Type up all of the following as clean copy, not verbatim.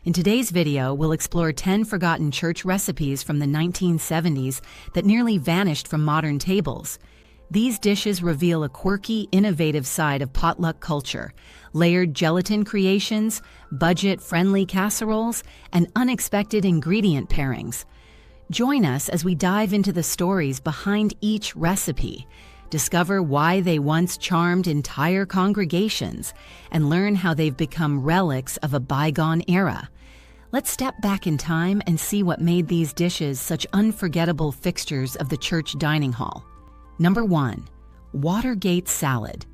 In today's video, we'll explore 10 forgotten church recipes from the 1970s that nearly vanished from modern tables. These dishes reveal a quirky, innovative side of potluck culture: layered gelatin creations, budget-friendly casseroles, and unexpected ingredient pairings. Join us as we dive into the stories behind each recipe, discover why they once charmed entire congregations, and learn how they've become relics of a bygone era. Let's step back in time and see what made these dishes such unforgettable fixtures of the church dining hall. Number 1. Watergate salad.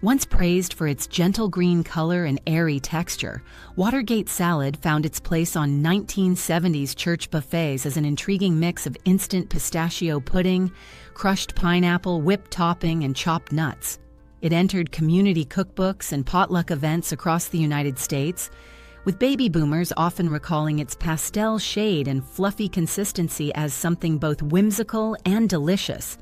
Once praised for its gentle green color and airy texture, Watergate salad found its place on 1970s church buffets as an intriguing mix of instant pistachio pudding, crushed pineapple, whipped topping, and chopped nuts. It entered community cookbooks and potluck events across the United States, with baby boomers often recalling its pastel shade and fluffy consistency as something both whimsical and delicious.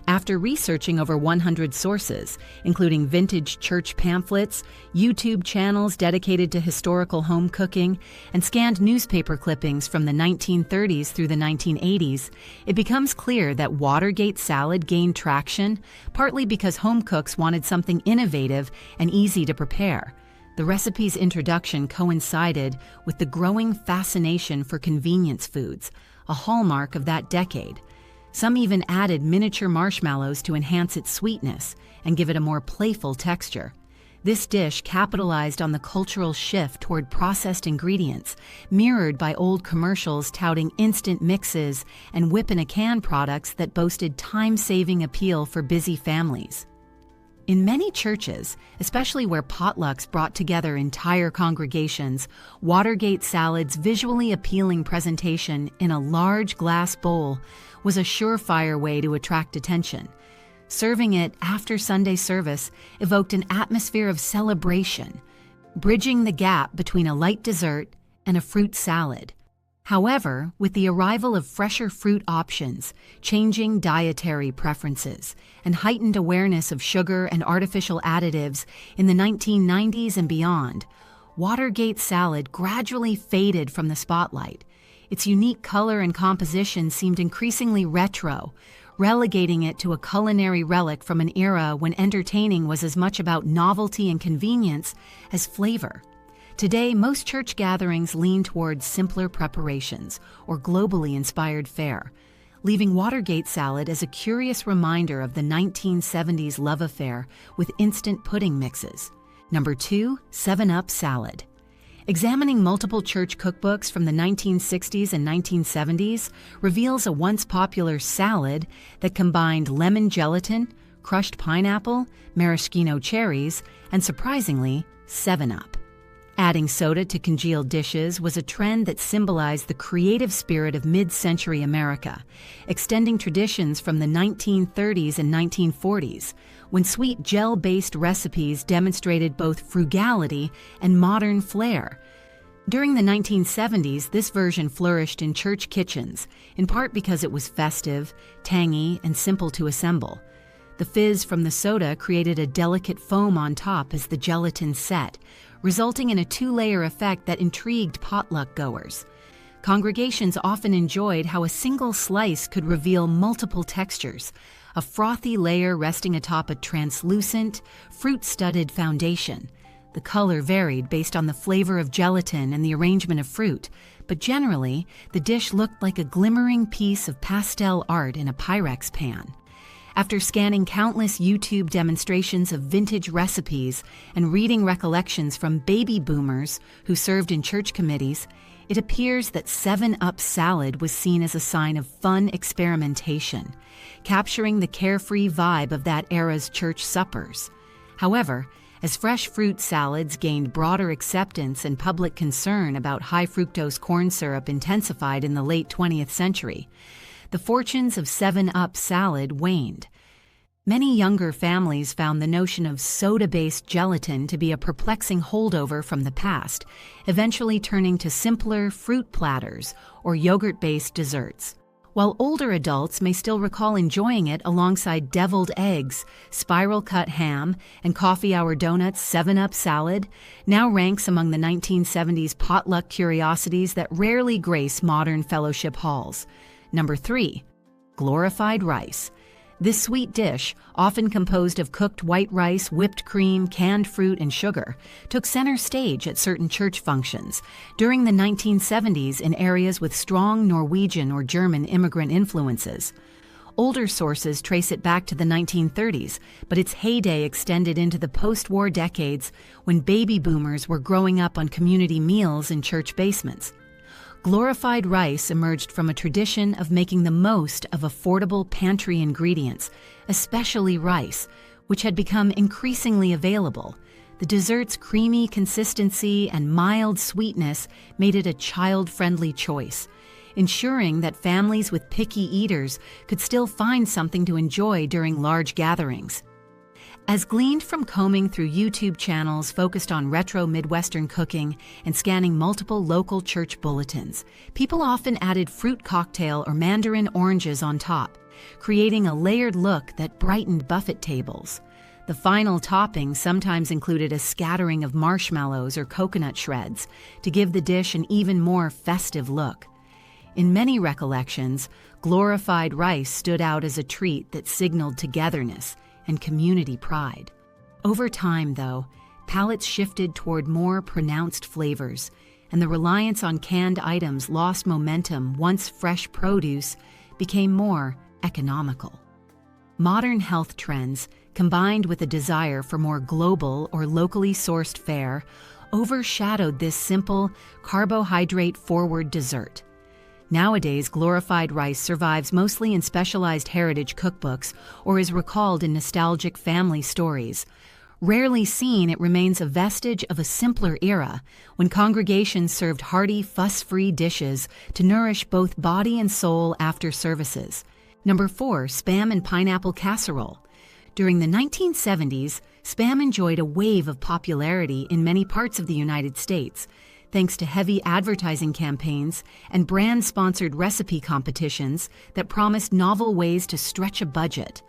After researching over 100 sources, including vintage church pamphlets, YouTube channels dedicated to historical home cooking, and scanned newspaper clippings from the 1930s through the 1980s, it becomes clear that Watergate salad gained traction, partly because home cooks wanted something innovative and easy to prepare. The recipe's introduction coincided with the growing fascination for convenience foods, a hallmark of that decade. Some even added miniature marshmallows to enhance its sweetness and give it a more playful texture. This dish capitalized on the cultural shift toward processed ingredients, mirrored by old commercials touting instant mixes and whip-in-a-can products that boasted time-saving appeal for busy families. In many churches, especially where potlucks brought together entire congregations, Watergate salad's visually appealing presentation in a large glass bowl was a surefire way to attract attention. Serving it after Sunday service evoked an atmosphere of celebration, bridging the gap between a light dessert and a fruit salad. However, with the arrival of fresher fruit options, changing dietary preferences, and heightened awareness of sugar and artificial additives in the 1990s and beyond, Watergate salad gradually faded from the spotlight. Its unique color and composition seemed increasingly retro, relegating it to a culinary relic from an era when entertaining was as much about novelty and convenience as flavor. Today, most church gatherings lean towards simpler preparations or globally inspired fare, leaving Watergate salad as a curious reminder of the 1970s love affair with instant pudding mixes. Number 2. 7-Up salad. Examining multiple church cookbooks from the 1960s and 1970s reveals a once popular salad that combined lemon gelatin, crushed pineapple, maraschino cherries, and surprisingly, 7-Up. Adding soda to congealed dishes was a trend that symbolized the creative spirit of mid-century America, extending traditions from the 1930s and 1940s, when sweet gel-based recipes demonstrated both frugality and modern flair. During the 1970s, this version flourished in church kitchens, in part because it was festive, tangy, and simple to assemble. The fizz from the soda created a delicate foam on top as the gelatin set, resulting in a two-layer effect that intrigued potluck goers. Congregations often enjoyed how a single slice could reveal multiple textures, a frothy layer resting atop a translucent, fruit-studded foundation. The color varied based on the flavor of gelatin and the arrangement of fruit, but generally, the dish looked like a glimmering piece of pastel art in a Pyrex pan. After scanning countless YouTube demonstrations of vintage recipes and reading recollections from baby boomers who served in church committees, it appears that 7-Up salad was seen as a sign of fun experimentation, capturing the carefree vibe of that era's church suppers. However, as fresh fruit salads gained broader acceptance and public concern about high-fructose corn syrup intensified in the late 20th century, the fortunes of 7-Up salad waned. Many younger families found the notion of soda-based gelatin to be a perplexing holdover from the past, eventually turning to simpler fruit platters or yogurt-based desserts. while older adults may still recall enjoying it alongside deviled eggs, spiral-cut ham, and coffee hour donuts. 7-Up salad now ranks among the 1970s potluck curiosities that rarely grace modern fellowship halls. Number 3. Glorified rice. This sweet dish, often composed of cooked white rice, whipped cream, canned fruit, and sugar, took center stage at certain church functions during the 1970s in areas with strong Norwegian or German immigrant influences. Older sources trace it back to the 1930s, but its heyday extended into the post-war decades when baby boomers were growing up on community meals in church basements. Glorified rice emerged from a tradition of making the most of affordable pantry ingredients, especially rice, which had become increasingly available. The dessert's creamy consistency and mild sweetness made it a child-friendly choice, ensuring that families with picky eaters could still find something to enjoy during large gatherings. As gleaned from combing through YouTube channels focused on retro Midwestern cooking and scanning multiple local church bulletins, people often added fruit cocktail or mandarin oranges on top, creating a layered look that brightened buffet tables. The final topping sometimes included a scattering of marshmallows or coconut shreds to give the dish an even more festive look. In many recollections, glorified rice stood out as a treat that signaled togetherness and community pride. Over time, though, palates shifted toward more pronounced flavors, and the reliance on canned items lost momentum once fresh produce became more economical. Modern health trends, combined with a desire for more global or locally sourced fare, overshadowed this simple, carbohydrate-forward dessert. Nowadays, glorified rice survives mostly in specialized heritage cookbooks or is recalled in nostalgic family stories. Rarely seen, it remains a vestige of a simpler era when congregations served hearty, fuss-free dishes to nourish both body and soul after services. Number 4. Spam and pineapple casserole. During the 1970s, Spam enjoyed a wave of popularity in many parts of the United States, thanks to heavy advertising campaigns and brand-sponsored recipe competitions that promised novel ways to stretch a budget.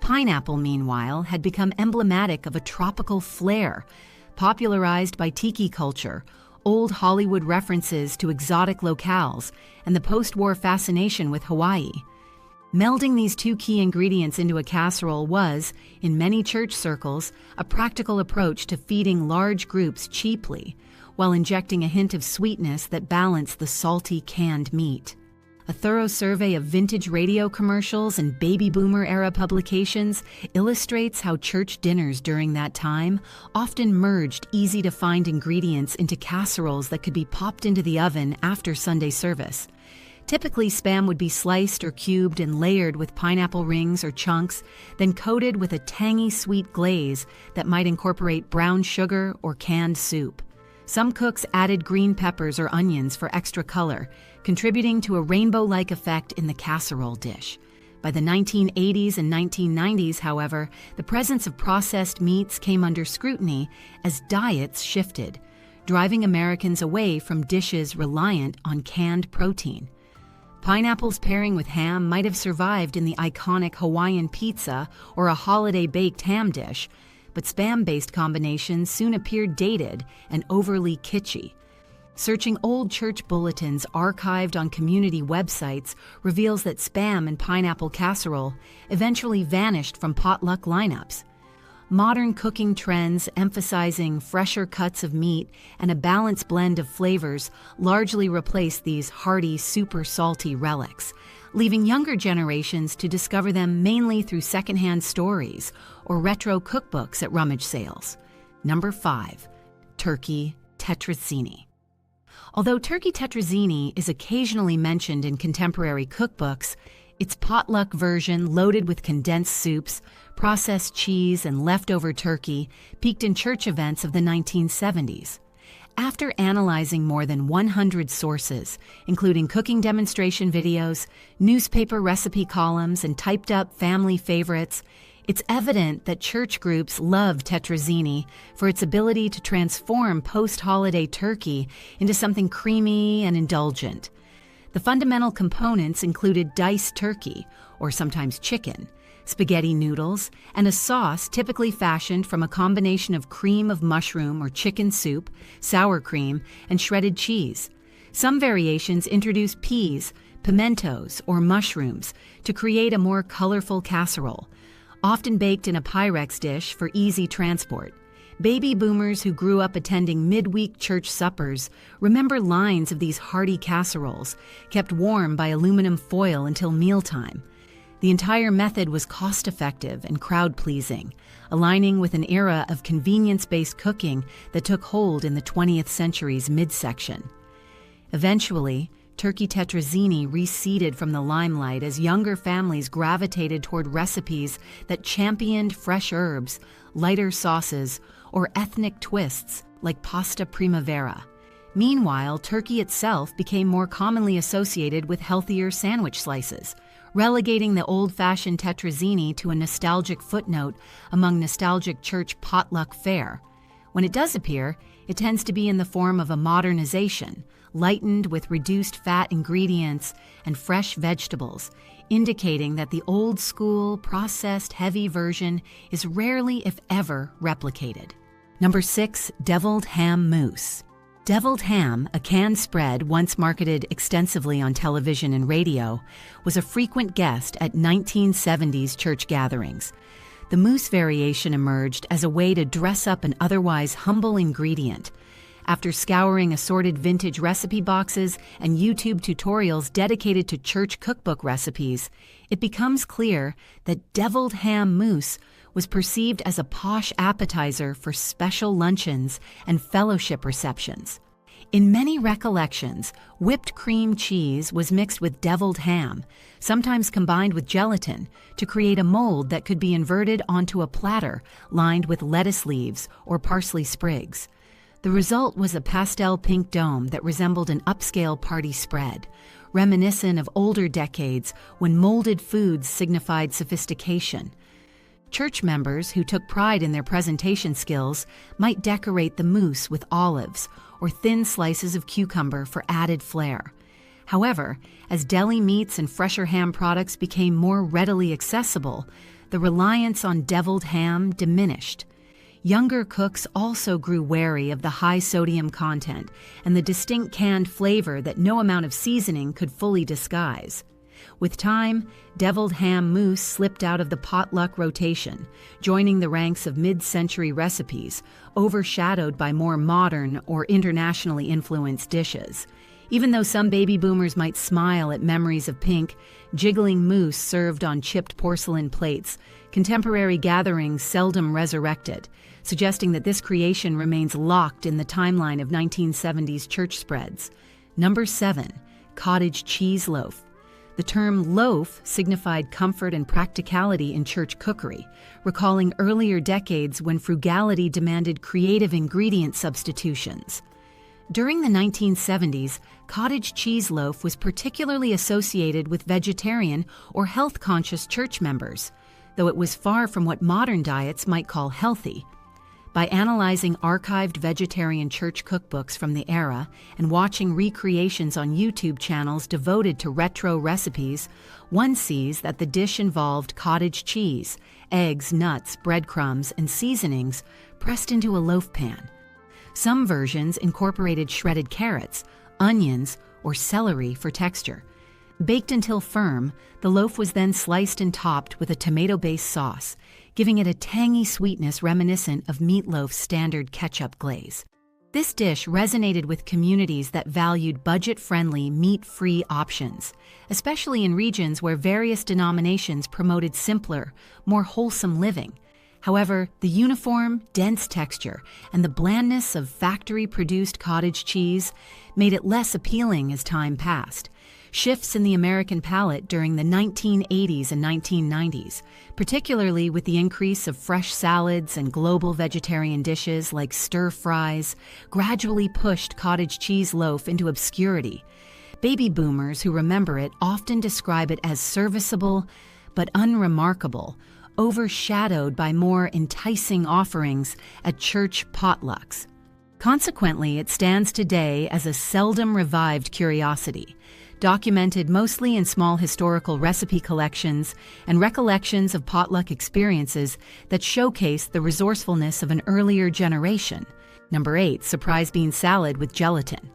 Pineapple, meanwhile, had become emblematic of a tropical flair, popularized by tiki culture, old Hollywood references to exotic locales, and the post-war fascination with Hawaii. Melding these two key ingredients into a casserole was, in many church circles, a practical approach to feeding large groups cheaply, while injecting a hint of sweetness that balanced the salty canned meat. A thorough survey of vintage radio commercials and baby boomer-era publications illustrates how church dinners during that time often merged easy-to-find ingredients into casseroles that could be popped into the oven after Sunday service. Typically, Spam would be sliced or cubed and layered with pineapple rings or chunks, then coated with a tangy sweet glaze that might incorporate brown sugar or canned soup. Some cooks added green peppers or onions for extra color, contributing to a rainbow-like effect in the casserole dish. By the 1980s and 1990s, however, the presence of processed meats came under scrutiny as diets shifted, driving Americans away from dishes reliant on canned protein. Pineapple's pairing with ham might have survived in the iconic Hawaiian pizza or a holiday-baked ham dish, but Spam-based combinations soon appeared dated and overly kitschy. Searching old church bulletins archived on community websites reveals that Spam and pineapple casserole eventually vanished from potluck lineups. Modern cooking trends emphasizing fresher cuts of meat and a balanced blend of flavors largely replaced these hearty, super salty relics, leaving younger generations to discover them mainly through secondhand stories or retro cookbooks at rummage sales. Number 5. Turkey tetrazzini. Although turkey tetrazzini is occasionally mentioned in contemporary cookbooks, its potluck version, loaded with condensed soups, processed cheese, and leftover turkey, peaked in church events of the 1970s. After analyzing more than 100 sources, including cooking demonstration videos, newspaper recipe columns, and typed-up family favorites, it's evident that church groups love tetrazzini for its ability to transform post-holiday turkey into something creamy and indulgent. The fundamental components included diced turkey, or sometimes chicken, spaghetti noodles, and a sauce typically fashioned from a combination of cream of mushroom or chicken soup, sour cream, and shredded cheese. Some variations introduce peas, pimentos, or mushrooms to create a more colorful casserole, often baked in a Pyrex dish for easy transport. Baby boomers who grew up attending midweek church suppers remember lines of these hearty casseroles, kept warm by aluminum foil until mealtime. The entire method was cost-effective and crowd-pleasing, aligning with an era of convenience-based cooking that took hold in the 20th century's midsection. Eventually, turkey tetrazzini receded from the limelight as younger families gravitated toward recipes that championed fresh herbs, lighter sauces, or ethnic twists like pasta primavera. Meanwhile, turkey itself became more commonly associated with healthier sandwich slices, relegating the old-fashioned tetrazzini to a nostalgic footnote among nostalgic church potluck fare. When it does appear, it tends to be in the form of a modernization, lightened with reduced fat ingredients and fresh vegetables, indicating that the old-school, processed, heavy version is rarely, if ever, replicated. Number 6. Deviled ham mousse. Deviled ham, a canned spread once marketed extensively on television and radio, was a frequent guest at 1970s church gatherings. The mousse variation emerged as a way to dress up an otherwise humble ingredient. After scouring assorted vintage recipe boxes and YouTube tutorials dedicated to church cookbook recipes, it becomes clear that deviled ham mousse was perceived as a posh appetizer for special luncheons and fellowship receptions. In many recollections, whipped cream cheese was mixed with deviled ham, sometimes combined with gelatin, to create a mold that could be inverted onto a platter lined with lettuce leaves or parsley sprigs. The result was a pastel pink dome that resembled an upscale party spread, reminiscent of older decades when molded foods signified sophistication. Church members who took pride in their presentation skills might decorate the mousse with olives or thin slices of cucumber for added flair. However, as deli meats and fresher ham products became more readily accessible, the reliance on deviled ham diminished. Younger cooks also grew wary of the high sodium content and the distinct canned flavor that no amount of seasoning could fully disguise. With time, deviled ham mousse slipped out of the potluck rotation, joining the ranks of mid-century recipes, overshadowed by more modern or internationally influenced dishes. Even though some baby boomers might smile at memories of pink, jiggling mousse served on chipped porcelain plates, contemporary gatherings seldom resurrected, suggesting that this creation remains locked in the timeline of 1970s church spreads. Number 7. Cottage cheese loaf. The term loaf signified comfort and practicality in church cookery, recalling earlier decades when frugality demanded creative ingredient substitutions. During the 1970s, cottage cheese loaf was particularly associated with vegetarian or health-conscious church members, though it was far from what modern diets might call healthy. By analyzing archived vegetarian church cookbooks from the era and watching recreations on YouTube channels devoted to retro recipes, one sees that the dish involved cottage cheese, eggs, nuts, breadcrumbs, and seasonings pressed into a loaf pan. Some versions incorporated shredded carrots, onions, or celery for texture. Baked until firm, the loaf was then sliced and topped with a tomato-based sauce, giving it a tangy sweetness reminiscent of meatloaf's standard ketchup glaze. This dish resonated with communities that valued budget-friendly, meat-free options, especially in regions where various denominations promoted simpler, more wholesome living. However, the uniform, dense texture and the blandness of factory-produced cottage cheese made it less appealing as time passed. Shifts in the American palate during the 1980s and 1990s, particularly with the increase of fresh salads and global vegetarian dishes like stir-fries, gradually pushed cottage cheese loaf into obscurity. Baby boomers who remember it often describe it as serviceable but unremarkable, overshadowed by more enticing offerings at church potlucks. Consequently, it stands today as a seldom revived curiosity, documented mostly in small historical recipe collections and recollections of potluck experiences that showcase the resourcefulness of an earlier generation. Number 8, surprise bean salad with gelatin.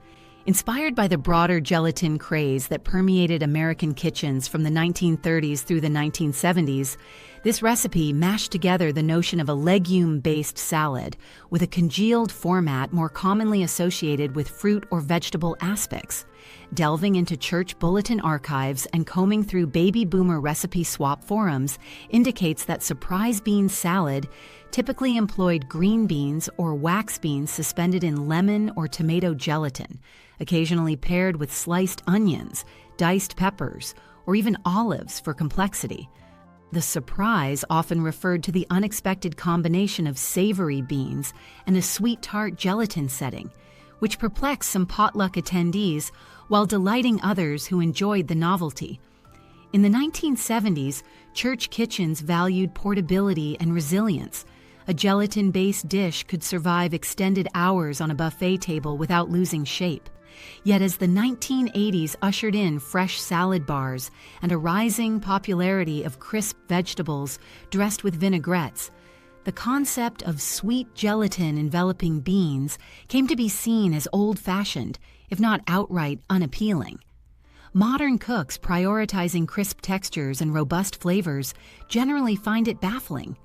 Inspired by the broader gelatin craze that permeated American kitchens from the 1930s through the 1970s, this recipe mashed together the notion of a legume-based salad with a congealed format more commonly associated with fruit or vegetable aspects. Delving into church bulletin archives and combing through baby boomer recipe swap forums indicates that surprise bean salad typically employed green beans or wax beans suspended in lemon or tomato gelatin, occasionally paired with sliced onions, diced peppers, or even olives for complexity. The surprise often referred to the unexpected combination of savory beans and a sweet tart gelatin setting, which perplexed some potluck attendees while delighting others who enjoyed the novelty. In the 1970s, church kitchens valued portability and resilience. A gelatin-based dish could survive extended hours on a buffet table without losing shape. Yet as the 1980s ushered in fresh salad bars and a rising popularity of crisp vegetables dressed with vinaigrettes, the concept of sweet gelatin enveloping beans came to be seen as old-fashioned, if not outright unappealing. Modern cooks prioritizing crisp textures and robust flavors generally find it baffling.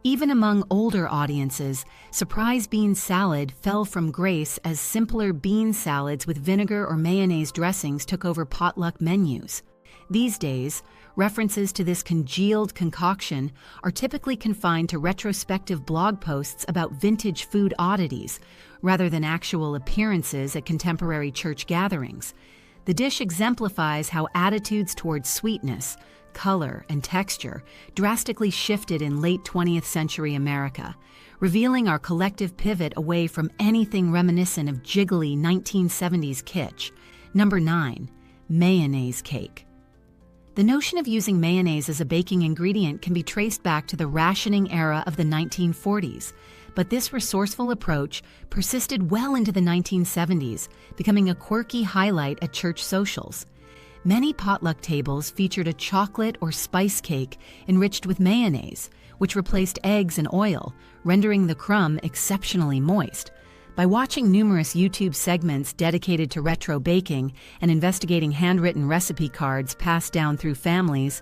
Even among older audiences, surprise bean salad fell from grace as simpler bean salads with vinegar or mayonnaise dressings took over potluck menus. These days, references to this congealed concoction are typically confined to retrospective blog posts about vintage food oddities, rather than actual appearances at contemporary church gatherings. The dish exemplifies how attitudes towards sweetness, color, and texture drastically shifted in late 20th century America, revealing our collective pivot away from anything reminiscent of jiggly 1970s kitsch. Number 9, mayonnaise cake. The notion of using mayonnaise as a baking ingredient can be traced back to the rationing era of the 1940s, but this resourceful approach persisted well into the 1970s, becoming a quirky highlight at church socials. Many potluck tables featured a chocolate or spice cake enriched with mayonnaise, which replaced eggs and oil, rendering the crumb exceptionally moist. By watching numerous YouTube segments dedicated to retro baking and investigating handwritten recipe cards passed down through families,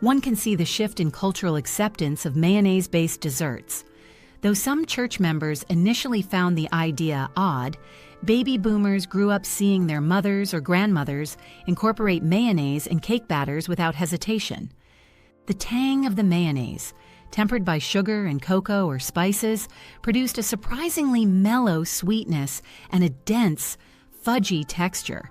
one can see the shift in cultural acceptance of mayonnaise-based desserts. Though some church members initially found the idea odd, baby boomers grew up seeing their mothers or grandmothers incorporate mayonnaise in cake batters without hesitation. The tang of the mayonnaise, tempered by sugar and cocoa or spices, produced a surprisingly mellow sweetness and a dense, fudgy texture.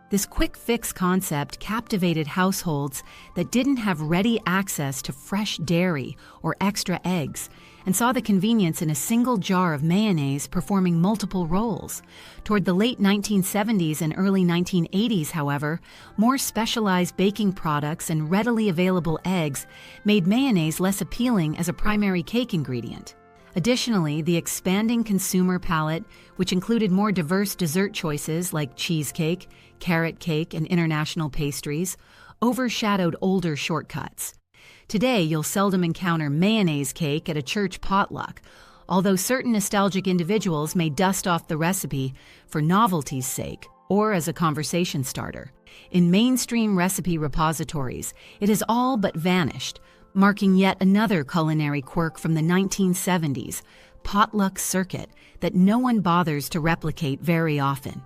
This quick-fix concept captivated households that didn't have ready access to fresh dairy or extra eggs, and saw the convenience in a single jar of mayonnaise performing multiple roles. Toward the late 1970s and early 1980s, however, more specialized baking products and readily available eggs made mayonnaise less appealing as a primary cake ingredient. Additionally, the expanding consumer palate, which included more diverse dessert choices like cheesecake, carrot cake, and international pastries, overshadowed older shortcuts. Today, you'll seldom encounter mayonnaise cake at a church potluck, although certain nostalgic individuals may dust off the recipe for novelty's sake or as a conversation starter. In mainstream recipe repositories, it has all but vanished, marking yet another culinary quirk from the 1970s, potluck circuit, that no one bothers to replicate very often.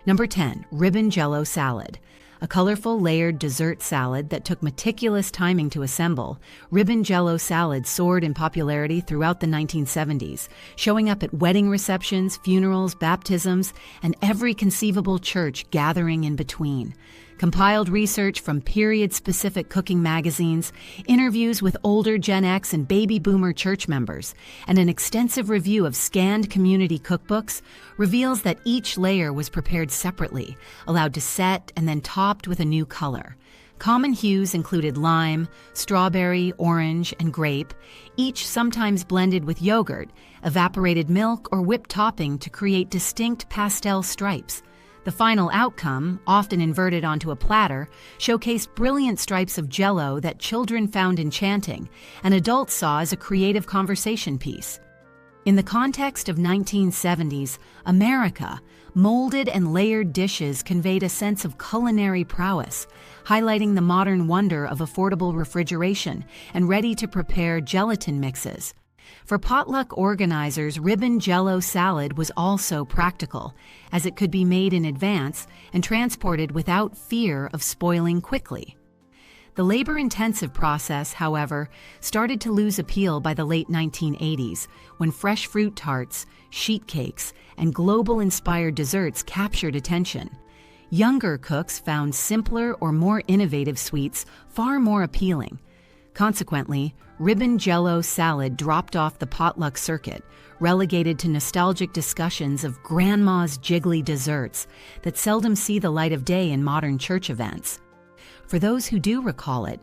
Number 10, ribbon Jell-O salad. A colorful layered dessert salad that took meticulous timing to assemble, ribbon Jell-O salad soared in popularity throughout the 1970s, showing up at wedding receptions, funerals, baptisms, and every conceivable church gathering in between. Compiled research from period-specific cooking magazines, interviews with older Gen X and baby boomer church members, and an extensive review of scanned community cookbooks reveals that each layer was prepared separately, allowed to set, and then topped with a new color. Common hues included lime, strawberry, orange, and grape, each sometimes blended with yogurt, evaporated milk, or whipped topping to create distinct pastel stripes. The final outcome, often inverted onto a platter, showcased brilliant stripes of Jell-O that children found enchanting and adults saw as a creative conversation piece. In the context of 1970s America, molded and layered dishes conveyed a sense of culinary prowess, highlighting the modern wonder of affordable refrigeration and ready-to-prepare gelatin mixes. For potluck organizers, ribbon Jell-O salad was also practical, as it could be made in advance and transported without fear of spoiling quickly. The labor-intensive process, however, started to lose appeal by the late 1980s, when fresh fruit tarts, sheet cakes, and global-inspired desserts captured attention. Younger cooks found simpler or more innovative sweets far more appealing. Consequently, ribbon Jell-O salad dropped off the potluck circuit, relegated to nostalgic discussions of grandma's jiggly desserts that seldom see the light of day in modern church events. For those who do recall it,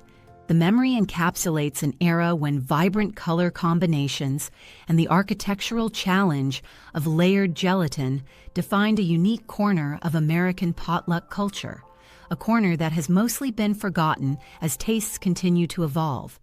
the memory encapsulates an era when vibrant color combinations and the architectural challenge of layered gelatin defined a unique corner of American potluck culture, a corner that has mostly been forgotten as tastes continue to evolve.